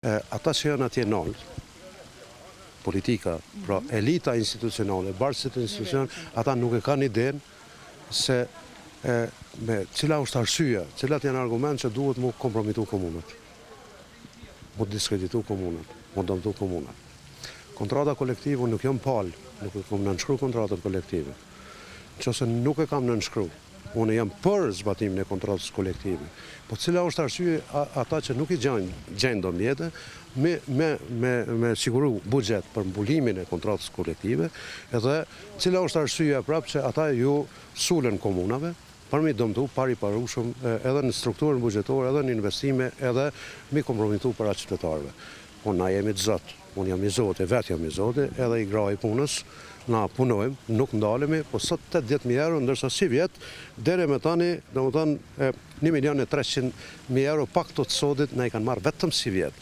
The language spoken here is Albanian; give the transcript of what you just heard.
Ata që janë atje nalë, politika, pra elita institucionale, barësit institucionale, ata nuk e kanë idenë se me cila është arsyeja, cilat janë argument që duhet mu kompromitu komunat, mu diskreditu komunat, mu dëmtu komunat. Kontrata kolektive nuk jam palë, nuk e kam nënshkru kontratën kolektive. Qëse nuk e kam nënshkru, unë jam për zbatimin e kontratës kolektive. Po cila është arsye ata që nuk i gjenë do mjetë, me siguru budget për mbulimin e kontratës kolektive, edhe cila është arsyeja prapë që ata ju sulen komunave, për mi dëmtu pari parushëm edhe në strukturën budgetore, edhe në investime, edhe mi kompromitu para qytetarëve. Po na jemi të zotë, unë jam i zotë, vetë jam i zotë, edhe i gra i punës, na punojmë, nuk ndalemi, po sot 80.000 euro, ndërsa si vjetë, dere me tani, do më thanë, 1.300.000 euro pak të sotit, na i kanë marrë vetëm si vjetë.